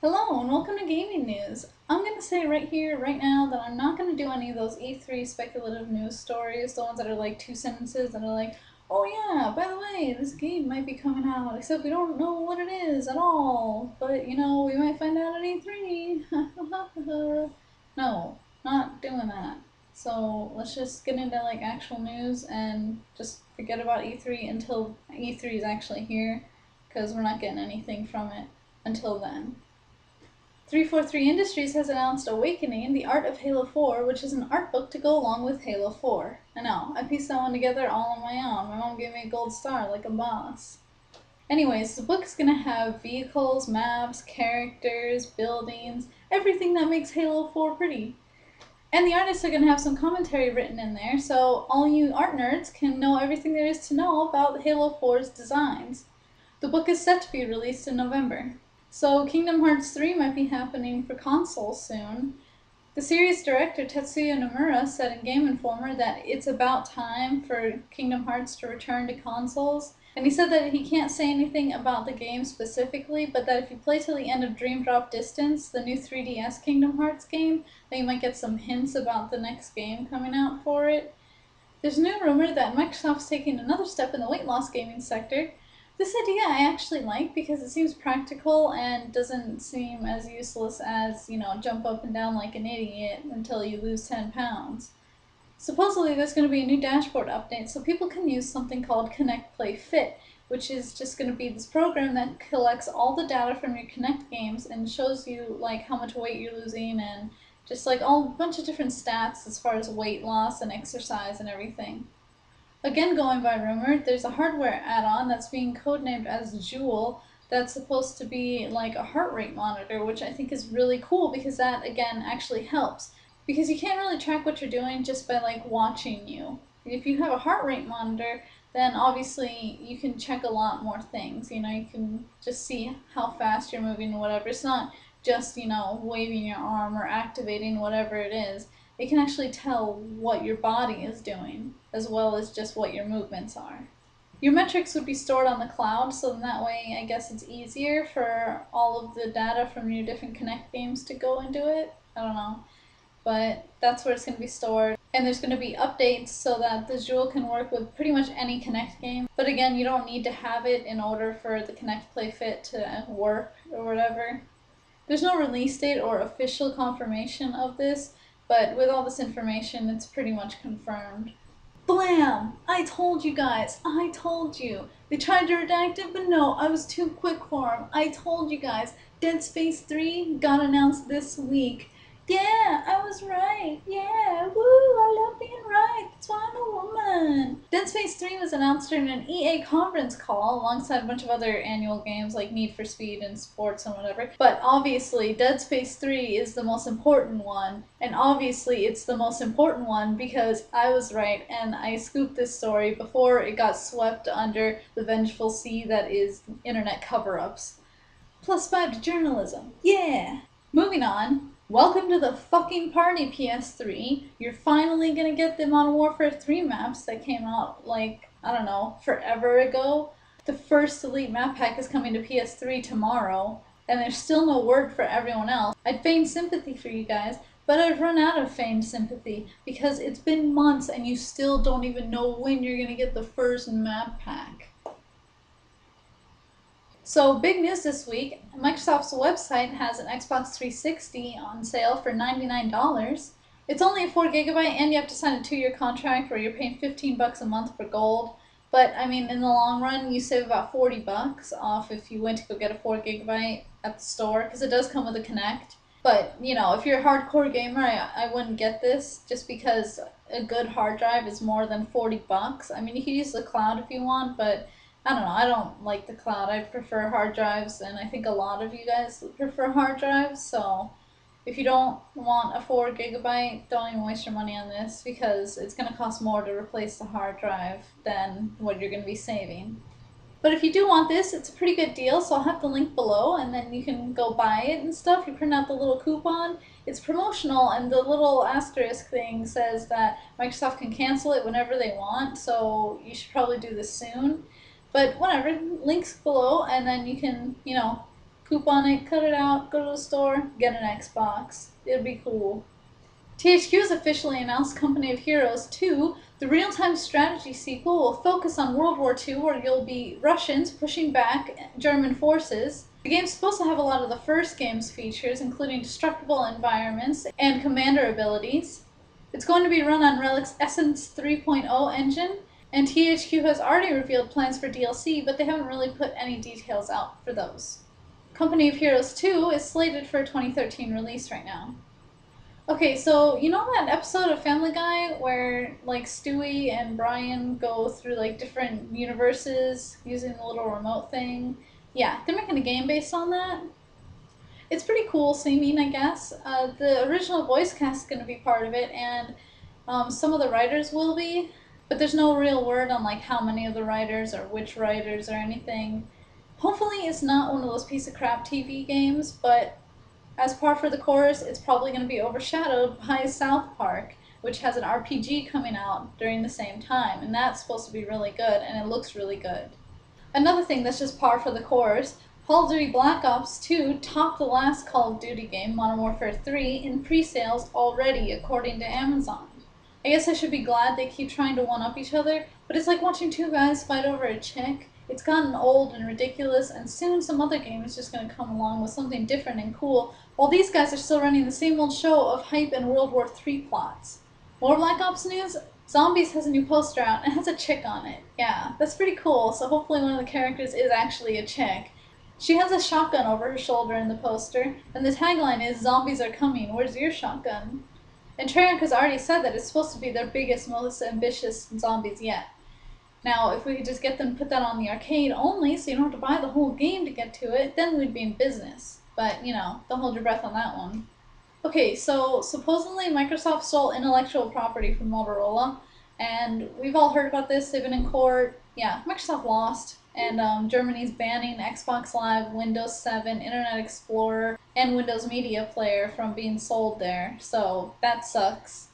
Hello and welcome to Gaming News. I'm going to say right here, right now, that I'm not going to do any of those E3 speculative news stories, the ones that are like two sentences that are like, oh yeah, by the way, this game might be coming out, except we don't know what it is at all, but we might find out at E3. No, not doing that. So let's just get into like actual news and just forget about E3 until E3 is actually here, because we're not getting anything from it until then. 343 Industries has announced Awakening, the Art of Halo 4, which is an art book to go along with Halo 4. I know, I pieced that one together all on my own. My mom gave me a gold star like a boss. Anyways, the book's gonna have vehicles, maps, characters, buildings, everything that makes Halo 4 pretty. And the artists are gonna have some commentary written in there, so all you art nerds can know everything there is to know about Halo 4's designs. The book is set to be released in November. So Kingdom Hearts 3 might be happening for consoles soon. The series director Tetsuya Nomura said in Game Informer that it's about time for Kingdom Hearts to return to consoles. And he said that he can't say anything about the game specifically, but that if you play till the end of Dream Drop Distance, the new 3DS Kingdom Hearts game, then you might get some hints about the next game coming out for it. There's a new rumor that Microsoft's taking another step in the weight loss gaming sector. This idea I actually like because it seems practical and doesn't seem as useless as, jump up and down like an idiot until you lose 10 pounds. Supposedly there's going to be a new dashboard update so people can use something called Connect Play Fit, which is just going to be this program that collects all the data from your Connect games and shows you like how much weight you're losing and just like a bunch of different stats as far as weight loss and exercise and everything. Again, going by rumor, there's a hardware add-on that's being codenamed as Jewel that's supposed to be like a heart rate monitor, which I think is really cool because that, again, actually helps. Because you can't really track what you're doing just by like watching you. If you have a heart rate monitor, then obviously you can check a lot more things. You can just see how fast you're moving, whatever. It's not just, waving your arm or activating whatever it is. It can actually tell what your body is doing, as well as just what your movements are. Your metrics would be stored on the cloud, so that way I guess it's easier for all of the data from your different Connect games to go into it. I don't know. But that's where it's going to be stored. And there's going to be updates so that the Jewel can work with pretty much any Connect game. But again, you don't need to have it in order for the Connect Play Fit to work or whatever. There's no release date or official confirmation of this, but with all this information, it's pretty much confirmed. Blam! I told you guys! I told you! They tried to redact it, but no, I was too quick for them. I told you guys! Dead Space 3 got announced this week. Yeah, I was right. Yeah, woo, I love being right. That's why I'm a woman. Dead Space 3 was announced during an EA conference call alongside a bunch of other annual games like Need for Speed and sports and whatever. But obviously, Dead Space 3 is the most important one. And obviously, it's the most important one because I was right and I scooped this story before it got swept under the vengeful sea that is internet cover-ups. +5 to journalism. Yeah! Moving on. Welcome to the fucking party, PS3. You're finally gonna get the Modern Warfare 3 maps that came out, like, I don't know, forever ago. The first Elite map pack is coming to PS3 tomorrow, and there's still no word for everyone else. I'd feign sympathy for you guys, but I've run out of feigned sympathy because it's been months and you still don't even know when you're gonna get the first map pack. So big news this week, Microsoft's website has an Xbox 360 on sale for $99. It's only a 4 GB and you have to sign a 2-year contract where you're paying $15 a month for gold. But I mean, in the long run, you save about $40 off if you went to go get a 4 GB at the store, because it does come with a Kinect. But, if you're a hardcore gamer, I wouldn't get this just because a good hard drive is more than $40. I mean, you can use the cloud if you want, but I don't know, I don't like the cloud. I prefer hard drives, and I think a lot of you guys prefer hard drives, so if you don't want a 4 GB, don't even waste your money on this because it's going to cost more to replace the hard drive than what you're going to be saving. But if you do want this, it's a pretty good deal, so I'll have the link below, and then you can go buy it and stuff. You print out the little coupon. It's promotional, and the little asterisk thing says that Microsoft can cancel it whenever they want, so you should probably do this soon. But whatever, links below, and then you can, poop on it, cut it out, go to the store, get an Xbox. It'd be cool. THQ has officially announced Company of Heroes 2, the real-time strategy sequel will focus on World War II, where you'll be Russians pushing back German forces. The game's supposed to have a lot of the first game's features, including destructible environments and commander abilities. It's going to be run on Relic's Essence 3.0 engine, and THQ has already revealed plans for DLC, but they haven't really put any details out for those. Company of Heroes 2 is slated for a 2013 release right now. Okay, so you know that episode of Family Guy where like Stewie and Brian go through like different universes using the little remote thing? Yeah, they're making a game based on that. It's pretty cool seeming, I guess. The original voice cast is going to be part of it, and some of the writers will be, but there's no real word on like how many of the writers or which writers or anything. Hopefully, it's not one of those piece of crap TV games, but as par for the course, it's probably going to be overshadowed by South Park, which has an RPG coming out during the same time, and that's supposed to be really good, and it looks really good. Another thing that's just par for the course, Call of Duty Black Ops 2 topped the last Call of Duty game, Modern Warfare 3, in pre-sales already, according to Amazon. I guess I should be glad they keep trying to one-up each other, but it's like watching two guys fight over a chick. It's gotten old and ridiculous, and soon some other game is just going to come along with something different and cool, while these guys are still running the same old show of hype and World War III plots. More Black Ops news? Zombies has a new poster out and has a chick on it. Yeah, that's pretty cool, so hopefully one of the characters is actually a chick. She has a shotgun over her shoulder in the poster, and the tagline is, "Zombies are coming, where's your shotgun?" And Treyarch has already said that it's supposed to be their biggest, most ambitious zombies yet. Now, if we could just get them to put that on the arcade only, so you don't have to buy the whole game to get to it, then we'd be in business. But, you know, don't hold your breath on that one. Okay, so supposedly Microsoft stole intellectual property from Motorola, and we've all heard about this. They've been in court. Yeah, Microsoft lost, and Germany's banning Xbox Live, Windows 7, Internet Explorer, and Windows Media Player from being sold there, so that sucks.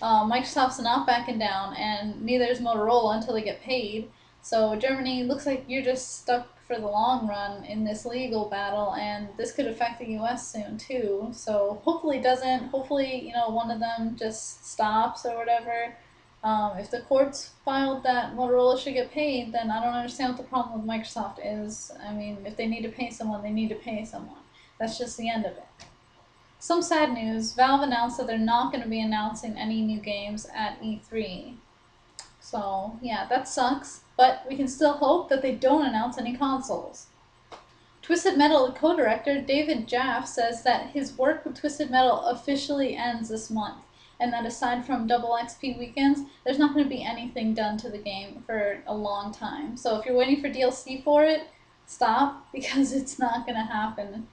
Microsoft's not backing down, and neither is Motorola until they get paid. So Germany looks like you're just stuck for the long run in this legal battle, and this could affect the US soon too. So hopefully it doesn't. Hopefully, you know, one of them just stops or whatever. If the courts filed that Motorola should get paid, then I don't understand what the problem with Microsoft is. I mean, if they need to pay someone, they need to pay someone. That's just the end of it. Some sad news, Valve announced that they're not going to be announcing any new games at E3. So, yeah, that sucks, but we can still hope that they don't announce any consoles. Twisted Metal co-director David Jaffe says that his work with Twisted Metal officially ends this month, and that aside from double XP weekends, there's not going to be anything done to the game for a long time. So if you're waiting for DLC for it, stop, because it's not going to happen.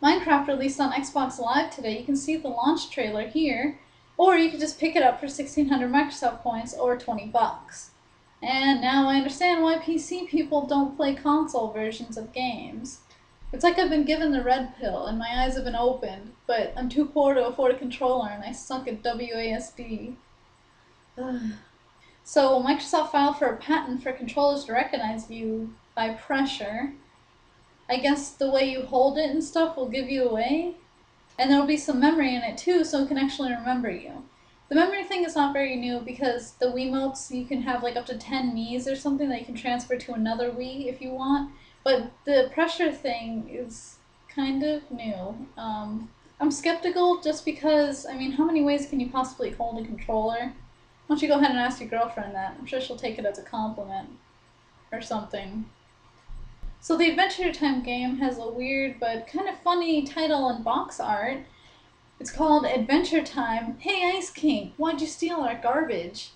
Minecraft released on Xbox Live today. You can see the launch trailer here, or you could just pick it up for 1,600 Microsoft points or $20. And now I understand why PC people don't play console versions of games. It's like I've been given the red pill and my eyes have been opened, but I'm too poor to afford a controller and I suck at WASD. So Microsoft filed for a patent for controllers to recognize you by pressure. I guess the way you hold it and stuff will give you away. And there'll be some memory in it too, so it can actually remember you. The memory thing is not very new because the Wiimotes, you can have like up to 10 Miis or something that you can transfer to another Wii if you want. But the pressure thing is kind of new. I'm skeptical just because, I mean, how many ways can you possibly hold a controller? Why don't you go ahead and ask your girlfriend that? I'm sure she'll take it as a compliment or something. So the Adventure Time game has a weird but kind of funny title and box art. It's called Adventure Time. Hey Ice King, why'd you steal our garbage?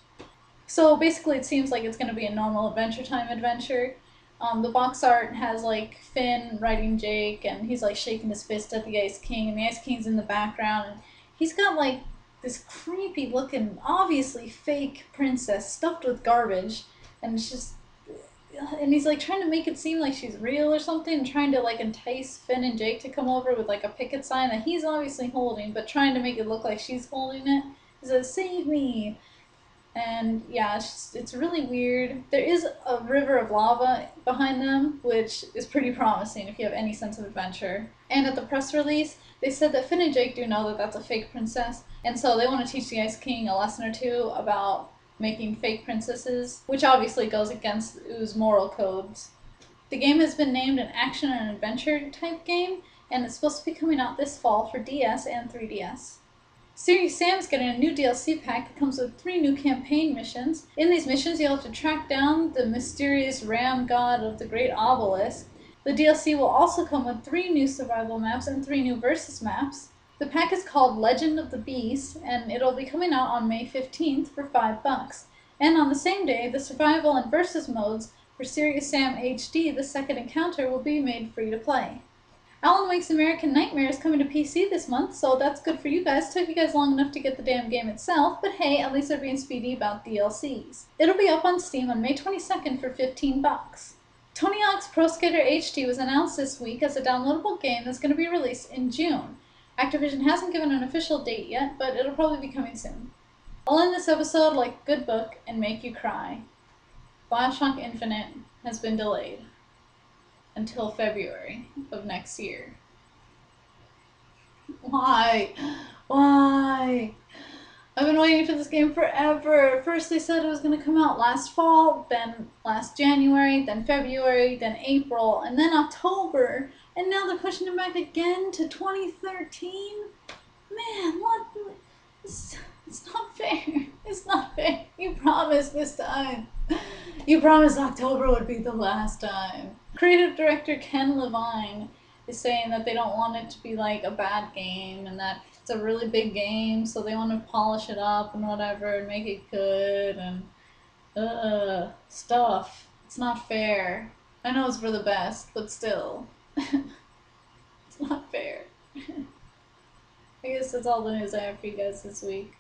So basically it seems like it's going to be a normal Adventure Time adventure. The box art has like Finn riding Jake, and he's like shaking his fist at the Ice King, and the Ice King's in the background, and he's got like this creepy looking, obviously fake princess stuffed with garbage, and it's just, and he's like trying to make it seem like she's real or something, and trying to like entice Finn and Jake to come over with like a picket sign that he's obviously holding, but trying to make it look like she's holding it. He says, "Save me!" And yeah, it's really weird. There is a river of lava behind them, which is pretty promising if you have any sense of adventure. And at the press release, they said that Finn and Jake do know that that's a fake princess, and so they want to teach the Ice King a lesson or two about making fake princesses, which obviously goes against Oo's moral codes. The game has been named an action and adventure type game, and it's supposed to be coming out this fall for DS and 3DS. Serious Sam's getting a new DLC pack that comes with 3 new campaign missions. In these missions, you'll have to track down the mysterious ram god of the Great Obelisk. The DLC will also come with 3 new survival maps and 3 new versus maps. The pack is called Legend of the Beast, and it'll be coming out on May 15th for $5. And on the same day, the survival and versus modes for Serious Sam HD, the second encounter, will be made free to play. Alan Wake's American Nightmare is coming to PC this month, so that's good for you guys. It took you guys long enough to get the damn game itself, but hey, at least they're being speedy about DLCs. It'll be up on Steam on May 22nd for $15. Tony Hawk's Pro Skater HD was announced this week as a downloadable game that's going to be released in June. Activision hasn't given an official date yet, but it'll probably be coming soon. I'll end this episode like a good book and make you cry. Bioshock Infinite has been delayed until February of next year. Why? Why? I've been waiting for this game forever. First they said it was going to come out last fall, then last January, then February, then April, and then October, and now they're pushing it back again to 2013? Man, what? It's not fair. It's not fair. You promised this time. You promised October would be the last time. Creative director Ken Levine is saying that they don't want it to be like a bad game and that it's a really big game, so they want to polish it up and whatever and make it good and stuff. It's not fair. I know it's for the best, but still. It's not fair. I guess that's all the news I have for you guys this week.